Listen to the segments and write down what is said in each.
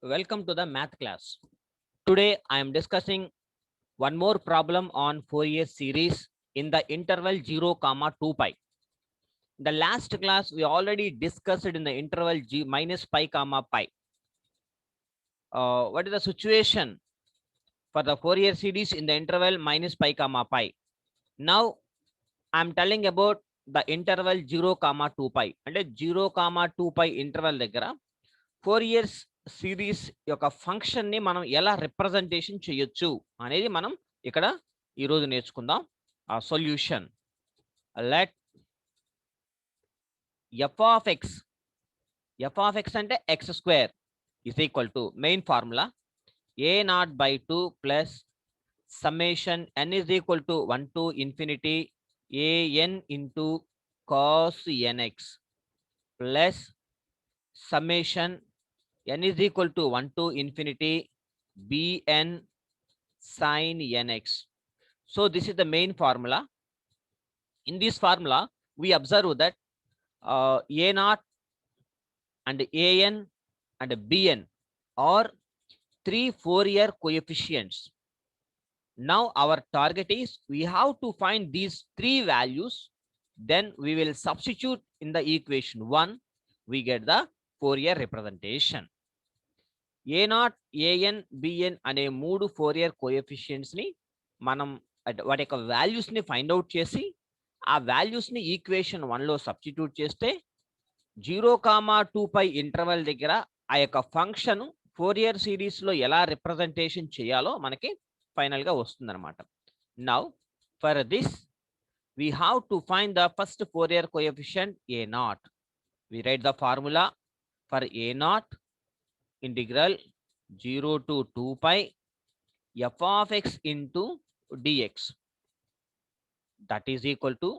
Welcome to the math class. Today I am discussing one more problem on Fourier series in the interval 0, 2 pi. The last class we already discussed in the interval g minus pi, pi. What is the situation for the Fourier series in the interval minus pi, pi? Now I am telling about the interval 0, 2 pi. And 0, 2 pi interval దగ్గర Fourier series యొక్క function ని మనం ఎలా representation చేయొచ్చు అనేది మనం ఇక్కడ ఈరోజు నేర్చుకుందాం. ఆ solution let f of x అంటే x square is equal to main formula a naught by 2 plus summation n is equal to 1 to infinity a n into cos n x plus summation n is equal to 1 to infinity bn sin nx. So this is the main formula. In this formula we observe that a naught and an and bn are three Fourier coefficients. Now our target is we have to find these three values, then we will substitute in the equation 1, we get the Fourier representation. A naught a n b n అనే మూడు Fourier coefficients ని మనం వాటి యొక్క values ని find out చేసి ఆ values ని ఈక్వేషన్ 1 లో సబ్స్టిట్యూట్ చేస్తే 0, 2 పై ఇంటర్వెల్ దగ్గర ఆ యొక్క ఫంక్షన్ ఫోరియర్ సిరీస్ లో ఎలా రిప్రజెంటేషన్ చేయాలో మనకి ఫైనల్ గా వస్తుందన్నమాట. Now for this we have to find the first Fourier coefficient a naught. We write the formula for a naught integral 0 to 2 pi f of x into dx, that is equal to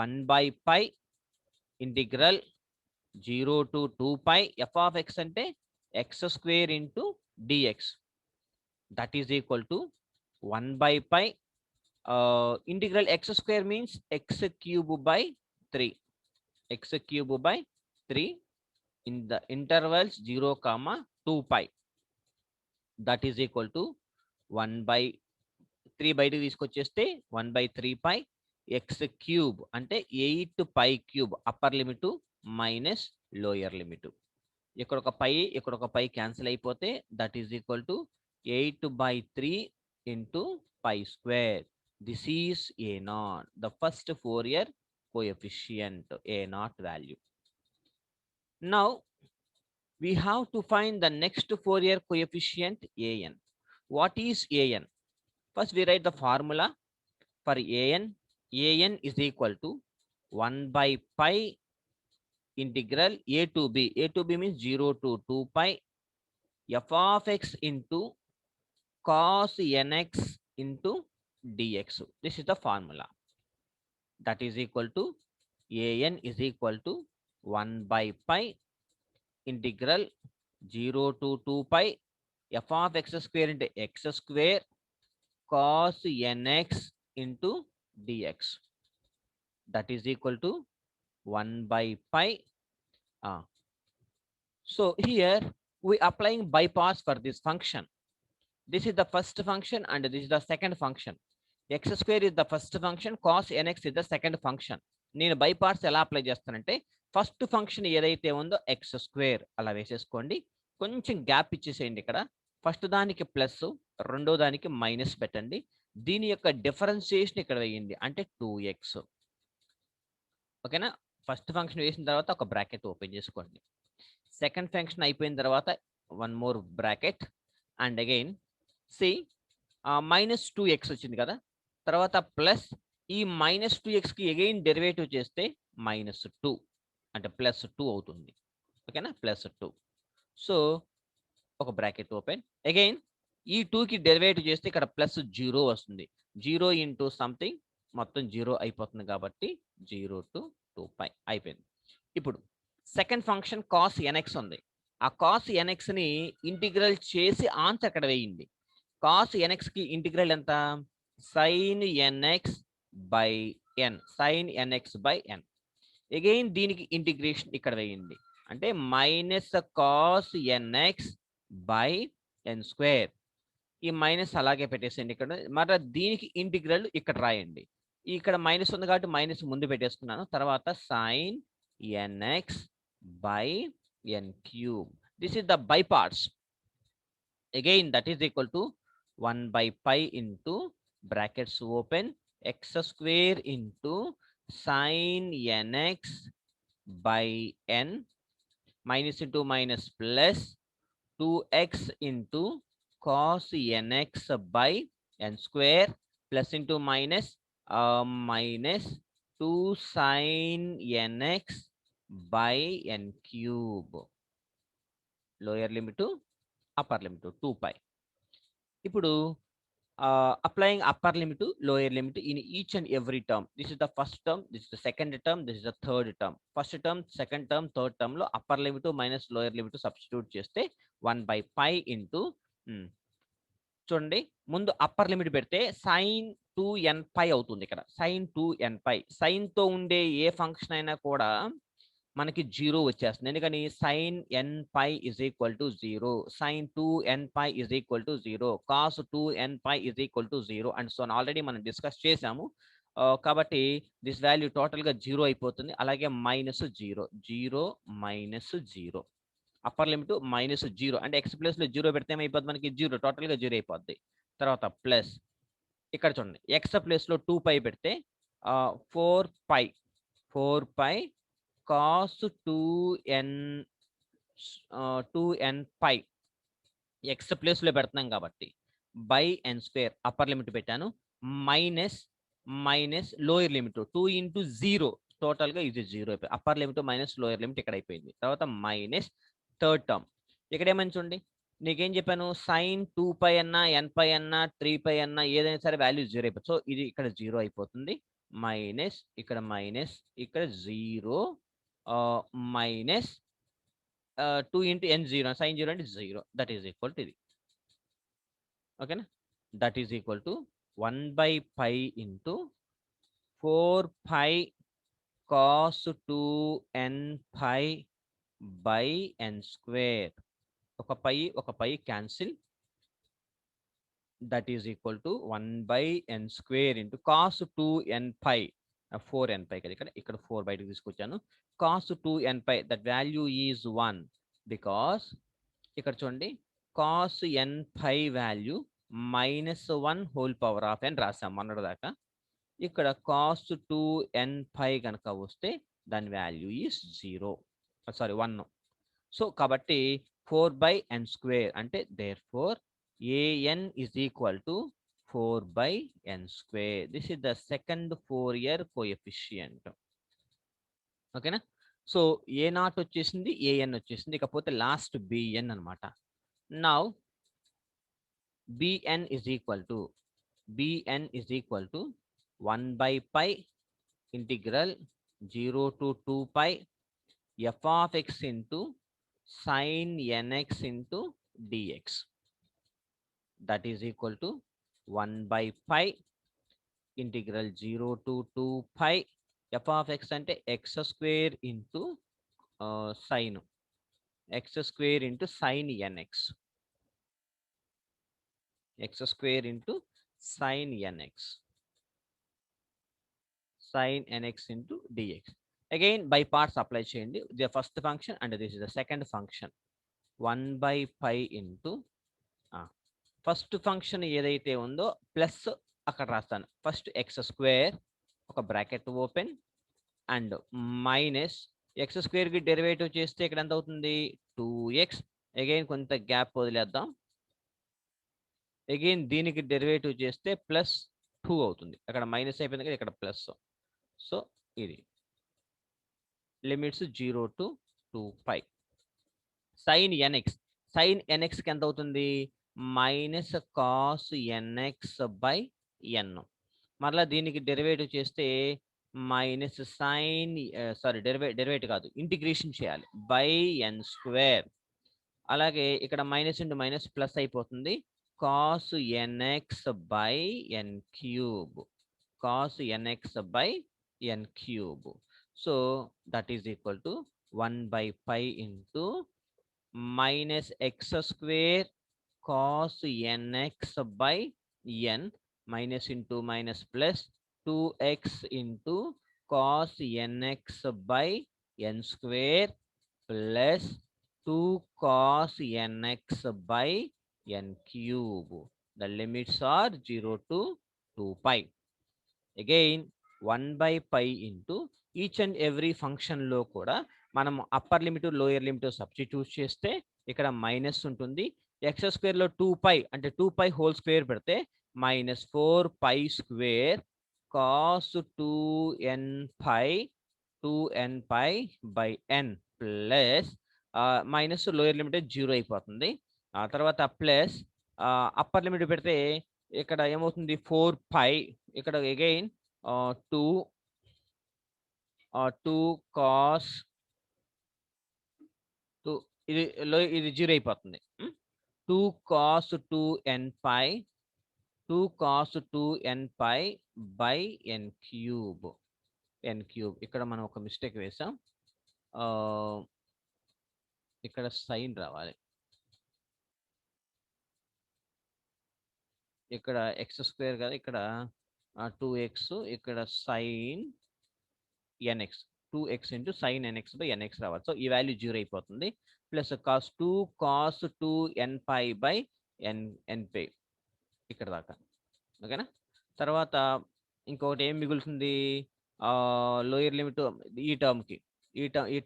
1 by pi integral 0 to 2 pi f of x ante x square into dx, that is equal to 1 by pi integral x square means x cube by 3, x cube by 3 in the intervals 0, 2 pi, that is equal to 1 by 3 బయటకు తీసుకొచ్చేస్తే 1 by 3 pi x cube అంటే 8 pi cube upper limit minus lower limit. ఇక్కడ ఒక pi cancel అయిపోతే that is equal to 8 by 3 into pi square. This is a naught, the first Fourier coefficient a naught value. Now we have to find the next Fourier coefficient an. What is an? First we write the formula for an. An is equal to 1 by pi integral a to b. A to b means 0 to 2 pi f of x into cos nx into dx. This is the formula. That is equal to an is equal to 1 by pi integral 0 to 2 pi f of x square into x square cos nx into dx, that is equal to 1 by pi. So here we applying bypass for this function. This is the first function and this is the second function. X square is the first function, cos nx is the second function. నేను బైపార్స్ ఎలా apply చేస్తానంటే first function ఏదైతే ఉందో X square అలా వేసేసుకోండి, కొంచెం gap ఇచ్చేసేయండి. ఇక్కడ ఫస్ట్ దానికి ప్లస్, రెండో దానికి మైనస్ పెట్టండి. దీని యొక్క డిఫరెన్షియేషన్ ఇక్కడ వేయండి అంటే 2x. ఓకేనా? ఫస్ట్ ఫంక్షన్ వేసిన తర్వాత ఒక బ్రాకెట్ ఓపెన్ చేసుకోండి. సెకండ్ ఫంక్షన్ అయిపోయిన తర్వాత one more bracket and again C minus 2x వచ్చింది కదా, తర్వాత ప్లస్ ఈ మైనస్ 2xకి అగైన్ డెరివేటివ్ చేస్తే మైనస్ 2 అంటే ప్లస్ 2 అవుతుంది. ఓకేనా? ప్లస్ 2. సో ఒక బ్రాకెట్ ఓపెన్, అగైన్ ఈ 2కి డెరివేటివ్ చేస్తే ఇక్కడ ప్లస్ 0 వస్తుంది. 0 ఇంటూ సంథింగ్ మొత్తం 0 అయిపోతుంది కాబట్టి 0 to 2 pi అయిపోయింది. ఇప్పుడు సెకండ్ ఫంక్షన్ కాస్ ఎన్ఎక్స్ ఉంది. ఆ కాస్ ఎన్ఎక్స్ని ఇంటిగ్రల్ చేసి ఆన్సర్ అక్కడ వేయండి. కాస్ ఎన్ఎక్స్కి ఇంటిగ్రల్ ఎంత? Sine n x by n, sine n x by n. Again దీనికి ఇంటిగ్రేషన్ ఇక్కడ వేయండి అంటే minus cos n x by n square. ఈ మైనస్ అలాగే పెట్టేసేయండి ఇక్కడ. మరి దీనికి ఇంటిగ్రల్ ఇక్కడ రాయండి. ఇక్కడ మైనస్ ఉంది కాబట్టి మైనస్ ముందు పెట్టేసుకున్నాను. తర్వాత sine n x by n cube. This is the by parts. Again, that is equal to 1 by pi into brackets open x square into sin nx by n minus into minus plus 2x into cos nx by n square plus into minus minus 2 sin nx by n cube. Lower limit to upper limit to 2 pi. ఇప్పుడు applying upper limit to lower limit in each and every term. This is the first term, this is the second term, this is the third term. First term, second term, third term లో upper limit minus lower limit substitute చేస్తే 1 by pi into చూడండి ముందు upper limit పెడితే sin 2n pi అవుతుంది. ఇక్కడ sin 2n pi sin తో ఉండే ఏ function అయినా కూడా మనకి 0 వచ్చేస్తుంది. ఎందుకని sin n pi is equal to 0, sin 2n pi is equal to 0, cos 2n pi is equal to 0 and so already మనం డిస్కస్ చేసాము. కాబట్టి దిస్ వాల్యూ టోటల్ గా 0 అయిపోతుంది. అలాగే minus 0, 0 minus 0, upper limit minus 0 అంటే ఎక్స్ ప్లస్ లో 0 పెడితే ఏమైపోద్ది మనకి 0, టోటల్ గా 0 అయిపోద్ది. తర్వాత ప్లస్ ఇక్కడ చూడండి ఎక్స్ ప్లస్ లో 2 పై పెడితే 4 pi cos 2n pi x place లో పెడుతున్నాం కాబట్టి by n square upper limit పెట్టాను minus minus lower limit 2 into 0 total గా ఇది 0 అయిపోయింది. Upper limit minus lower limit ఇక్కడ అయిపోయింది. తర్వాత మైనస్ థర్డ్ టర్మ్ ఇక్కడ ఏమని చూడండి నీకేం చెప్పాను సైన్ 2 పై అన్నా ఎన్ పై అన్నా 3 పై అన్నా ఏదైనా సరే వాల్యూ 0 అయిపోతుంది. సో ఇది ఇక్కడ 0 అయిపోతుంది. మైనస్ ఇక్కడ మైనస్ ఇక్కడ 0 minus 2 into n0 sin 0 అంటే 0 that is equal to ఇది. ఓకేనా that is equal to 1 by pi into 4 pi cos 2n pi by n square. ఒక pi cancel. that is equal to 1 by n square into cos 2n pi 4n pi కదా ఇక్కడ 4 బయటకు తీసుకొచ్చాను. cos 2n pi that value is 1 because ఇక్కడ చూడండి cos n pi value -1 whole power of n రాసాం మొన్నటి దాకా. ఇక్కడ cos 2n pi కనుక వస్తే దాని వాల్యూ ఈస్ 0, సారీ 1. సో కాబట్టి 4 by n square అంటే therefore an is equal to 4 by n square. This is the second Fourier coefficient. ఓకేనా సో ఏ నాట్ వచ్చేసింది an వచ్చేసింది. ఇకపోతే లాస్ట్ bn అనమాట. Now bn is equal to 1 by pi integral 0 to 2 pi f of x into sin nx into dx. That is equal to 1 by pi integral 0 to 2 pi f of x అంటే x square into sin x square into sin nx, x square into sin nx, sin nx into dx. Again by parts apply చేయండి. The first function and this is the second function. 1 by pi into first function ఏదైతే ఉందో plus అక్కడ రాస్తాను. First X square ఒక bracket open and minus X square కి derivative చేస్తే ఇక్కడ ఎంత అవుతుంది 2x. అగైన్ కొంత గ్యాప్ వదిలేద్దాం. అగైన్ దీనికి డెరివేటివ్ చేస్తే +2 అవుతుంది. అక్కడ మైనస్ అయిపోయింది కదా ఇక్కడ ప్లస్. సో ఇది limits 0 to 2 pi sin nx. sin nx కి ఎంత అవుతుంది minus cos nx by n. మరలా దీనికి డెరివేటివ్ చేస్తే మైనస్ సైన్ సారీ డెరివేటివ్ కాదు ఇంటిగ్రేషన్ చేయాలి బై n స్క్వేర్. అలాగే ఇక్కడ మైనస్ ఇంటూ మైనస్ ప్లస్ అయిపోతుంది cos nx by n cube, cos nx by n cube. So that is equal to 1 by pi into minus x square cos nx by n, minus into minus plus 2x into cos nx by n square plus 2 cos nx by n cube. The limits are 0 to 2 pi. Again 1 by pi into each and every function లో కూడా మనం upper limit lower limit substitute చేస్తే ఇక్కడ minus ఉంటుంది. X square లో 2 పై అంటే 2 పై whole square పెడితే minus 4 pi square cos 2n pi 2n pi by n plus minus lower limit 0 అయిపోతుంది. ఆ తర్వాత ప్లస్ అప్పర్ లిమిట్ పెడితే ఇక్కడ ఏమవుతుంది 4 పై, ఇక్కడ అగైన్ 2 కాస్ 2, ఇది 0 అయిపోతుంది. 2 cos 2n pi 2 cos 2n pi by n cube. ఇక్కడ మనం ఒక మిస్టేక్ వేసాం. ఇక్కడ సైన్ రావాలి. ఇక్కడ ఎక్స్ స్క్వేర్ కదా, ఇక్కడ 2x, ఇక్కడ sine n x 2x into sine n x by n x రావాలి. సో ఈ వాల్యూ 0 అయిపోతుంది. Plus cos 2 cos 2n pi by n pi ఇక్కడ దాకా. ఓకేనా. తర్వాత ఇంకొకటి ఏం మిగులుతుంది, లోయర్ లిమిట్ ఈ టర్మ్కి ఈ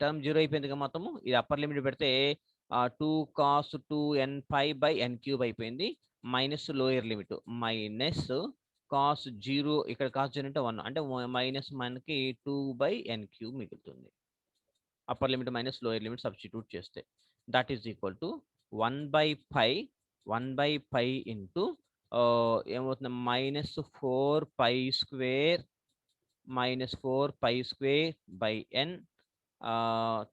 టర్మ్ 0 అయిపోయింది కదా మొత్తము. ఇది అప్పర్ లిమిట్ పెడితే 2 cos 2n pi by n cube అయిపోయింది. Minus lower limit minus cos 0, ఇక్కడ కాస్ 0 అంటే 1 అంటే మైనస్ మనకి 2 బై n క్యూబ్ మిగులుతుంది. Upper limit minus lower limit substitute చేస్తే that is equal to 1 by pi into ఏమవుతుంది minus 4 pi square by n.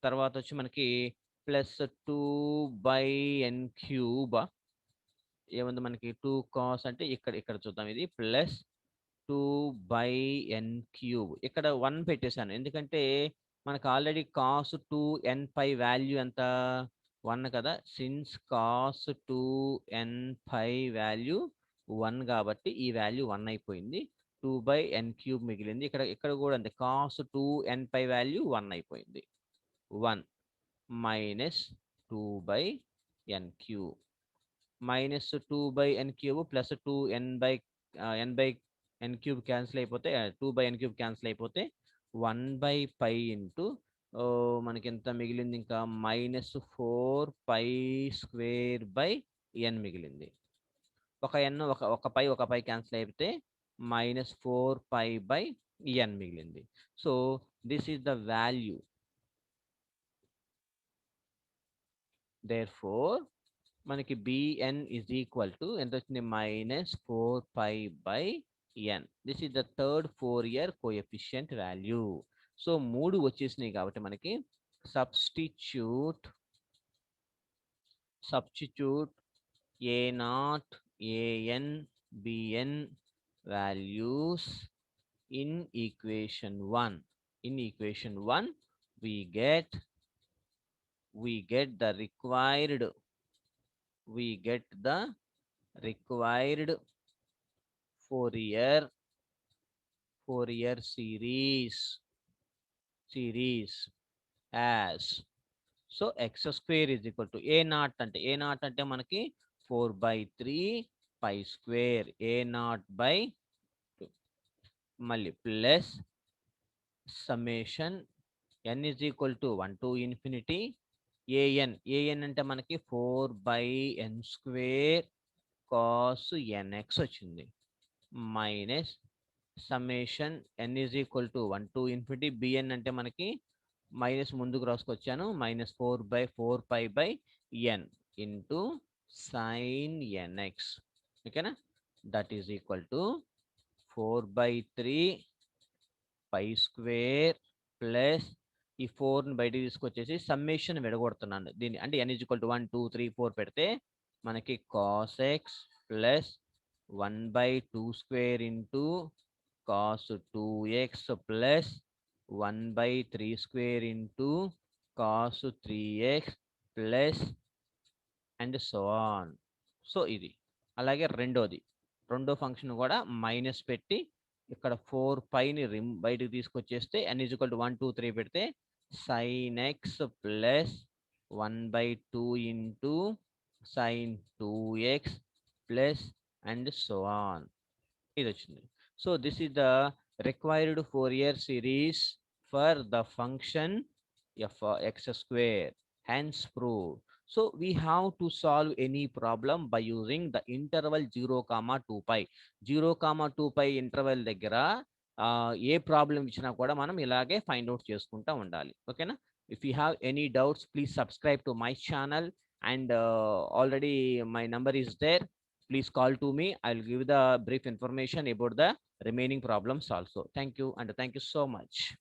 తర్వాత వచ్చి మనకి ప్లస్ 2 బై n క్యూబ్. ఏముంది మనకి 2 కాస్ అంటే ఇక్కడ చూద్దాం, ఇది ప్లస్ 2 బై n క్యూబ్. ఇక్కడ 1 పెట్టేశాను ఎందుకంటే మనకు ఆల్రెడీ కాస్ 2n పై వాల్యూ ఎంత 1 కదా. సిన్స్ కాస్ 2n పై వాల్యూ 1 కాబట్టి ఈ వాల్యూ 1 అయిపోయింది. 2 బై n క్యూబ్ మిగిలింది. ఇక్కడ కూడా అంతే, కాస్ 2n పై వాల్యూ 1 అయిపోయింది. 1 minus 2 by n cube minus 2 by n cube plus 2n by n cube cancel అయిపోతే 2 బై n క్యూబ్ క్యాన్సిల్ అయిపోతే 1 బై పై ఇంటూ మనకి ఎంత మిగిలింది, ఇంకా minus 4 pi square by n మిగిలింది. ఒక n ఒక పై క్యాన్సిల్ అయిపోతే మైనస్ 4 పై బై n మిగిలింది. So this is the value. therefore మనకి bn is equal to ఎంత వచ్చింది, minus 4 pi by n. This is the third Fourier coefficient value. So 3 వచ్చేసినాయి కాబట్టి మనకి substitute a0 an bn values in equation 1. In equation 1 we get the required Fourier series as so x square is equal to a0 అంటే మనకి 4/3 pi square a0 by 2 మళ్ళీ plus summation n is equal to 1 to infinity an అంటే మనకి 4/n square cos nx వచ్చింది. Minus summation n is equal to 1 to infinity bn అంటే మనకి minus ముందుకు రాసుకొచ్చాను, minus 4/4 pi by n into sine nx. ఓకేనా. That is equal to 4/3 pi square plus ఈ 4ని బయటికి తీసుకొచ్చేసి సమ్మేషన్ విడగొడుతున్నాను దీన్ని, అంటే n ఈజ్ ఈక్వల్ టు 1 2 3 4 పెడితే మనకి cos X plus 1/2 square into cos 2x plus 1/3 square into cos 3x plus and so on. So ఇది అలాగే రెండో ఫంక్షన్ కూడా మైనస్ పెట్టి ఇక్కడ 4πని బయటకు తీసుకొచ్చేస్తే n = 1 2 3 పెడితే sin x plus 1/2 into sin 2x plus and so on. ఇది వచ్చింది. So this is the required Fourier series for the function f x square, hence proved. So we have to solve any problem by using the interval 0, 2 pi. 0, 2 pi interval దగ్గర ఏ problem ఇచ్చినా కూడా మనం ఇలాగే find out చేసుకుంటా ఉండాలి. ఓకేనా? If you have any doubts please subscribe to my channel and already my number is there. Please call to me. I'll give the brief information about the remaining problems also. Thank you and thank you so much.